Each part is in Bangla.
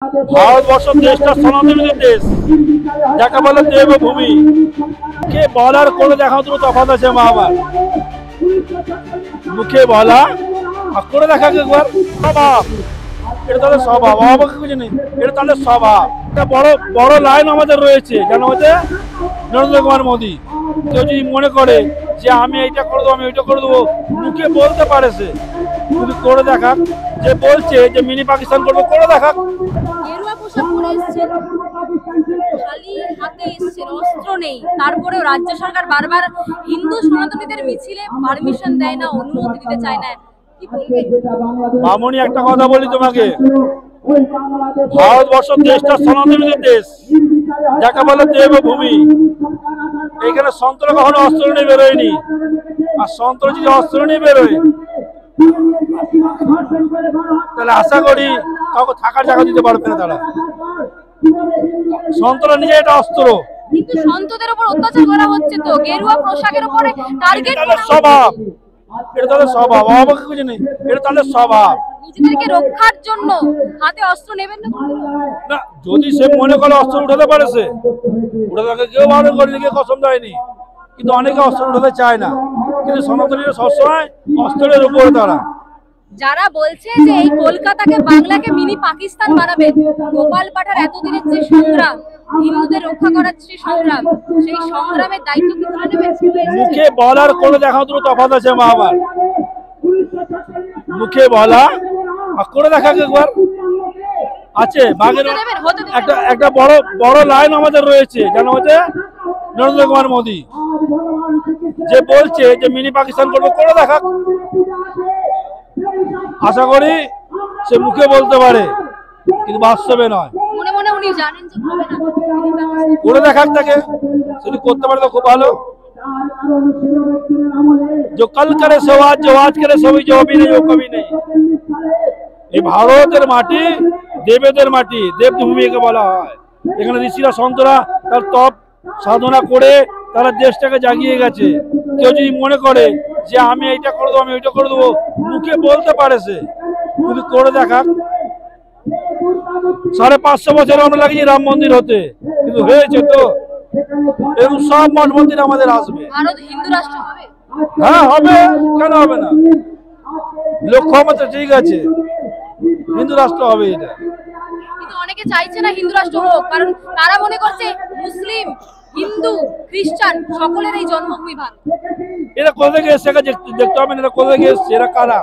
ভারতবর্ষ দেশটা সনাতনী দেশ, যাকে বলে দেবভূমি। কে বলার কোনো দেখাও দুটো তফাৎ আছে মা আমার। মুখে বলা আর করে দেখা একবার স্বভাব, এটা তাদের স্বভাব। আমাকে কিছু নেই, এটা তাদের স্বভাব। একটা বড় বড় লাইন আমাদের রয়েছে, যেন হচ্ছে নরেন্দ্র কুমার মোদী। কেউ যদি মনে করে যে আমি এইটা করে দেবো, আমি ওইটা করে দেবো, মুখে বলতে পারে সে, কিন্তু করে দেখাক। যে বলছে যে মিনি পাকিস্তান করবো, করে দেখাক। অস্ত্র নেই, তারপরেও রাজ্য সরকার বারবার হিন্দু সনাতনীদের মিছিলে পারমিশন দেয় না, অনুমতি দিতে চায় না। কি বলবেন? মামনি, একটা কথা বলি তোমাকে, ভারতবর্ষ দেশটা সনাতনী দেশ, যাকে বলে দেবভূমি। এখানে সন্ত্রাস কখনো অস্ত্র নিয়ে বেরোয়নি, আর সন্ত্রাস যদি অস্ত্র নিয়ে বেরোয় তাহলে আশা করি কাউকে থাকার জায়গা দিতে পারবে না তারা। সন্ত্রাস নিয়ে এটা অস্ত্র, কিন্তু সন্তদের উপর অত্যাচার করা হচ্ছে, তো গেরুয়া পোশাকের উপরে টার্গেট করা হচ্ছে। স্বভাব, এটা তাদের স্বভাব। আমাকে কিছু নেই, এটা তাদের স্বভাব। নিজেদেরকে রক্ষার জন্য হাতে অস্ত্র নেবেন না। না, যদি সে মনে করে অস্ত্র উঠাতে পারে, সে উঠাতে, কেউ বারণ করেনি, কেউ কসম দেয়নি, কিন্তু অনেকে অস্ত্র উঠাতে চায় না। কিন্তু সনাতনীরা সবসময় অস্ত্রের উপরে তারা। যারা বলছে যে এই কলকাতাকে, বাংলাকে মিনি পাকিস্তান বানাবে, গোপাল পাঠার এতদিনের যে সংগ্রাম, হিন্দুদের রক্ষা করার যে সংগ্রাম, সেই সংগ্রামের দায়িত্ব কি তুলে নেবেন? মুখে বলার কোনো দেখাও দুটো তফাৎ আছে মা আমার। মুখে বলা আর করে দেখা একবার আছে। বাঘের একটা বড় বড় লাইন আমাদের রয়েছে, যেন হচ্ছে নরেন্দ্র কুমার মোদী। যে বলছে যে মিনি পাকিস্তান করবো, করে দেখা। আশা করি সে মুখে বলতে পারে, কিন্তু বাস্তবে নয়। মনে মনে উনি জানেন যে হবে না, করে দেখাক তাকে, যদি করতে পারে তো খুব ভালো। जो कल करे सो आज, जो आज करे सो भी, जो अभी नहीं वो कभी नहीं। এই ভারতের মাটি দেবদের মাটি, দেবভূমিকে বলা হয়। এখানে ঋষিরা সন্তরা তার তপ সাধনা করে তারা দেশটাকে জাগিয়ে গেছে। কেউ যদি মনে করে যে আমি এইটা করে দেবো, আমি ওইটা করে দেবো, মুখে বলতে পারে সে, কিন্তু করে দেখাক। 550 বছর আমরা লাগিয়েছি রাম মন্দির হতে, কিন্তু হয়েছে তো? এরকম সব মঠ মন্দির আমাদের আসবে। ভারত হিন্দু রাষ্ট্র হবে? হ্যাঁ হবে, কেন হবে না? লক্ষ্য আমাদের ঠিক আছে, হিন্দু রাষ্ট্র হবে এটা। কিন্তু অনেকে চাইছে না হিন্দু রাষ্ট্র হোক, কারণ তারা মনে করছে মুসলিম, হিন্দু, খ্রিস্টান সকলের এই জন্মভূমি ভারত। এরা কোথা থেকে এসছে দেখতে হবে, এরা কোথা থেকে এসছে, এরা কারা,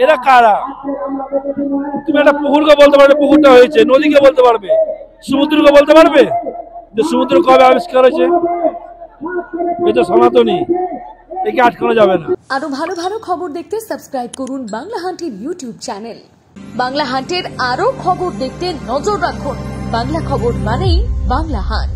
এরা কারা? তুমি একটা পুকুরকে বলতে পারবে পুকুরটা হয়েছে, নদীকে বলতে পারবে, সমুদ্রকে বলতে পারবে যে সমুদ্র কবে আবিষ্কার হয়েছে? এটা সনাতনী, একে আটকানো যাবে না। আরো ভালো ভালো খবর দেখতে সাবস্ক্রাইব করুন বাংলা হান্টের ইউটিউব চ্যানেল। বাংলা হান্টের আরো খবর দেখতে নজর রাখুন। বাংলা খবর মানেই বাংলা হান্ট।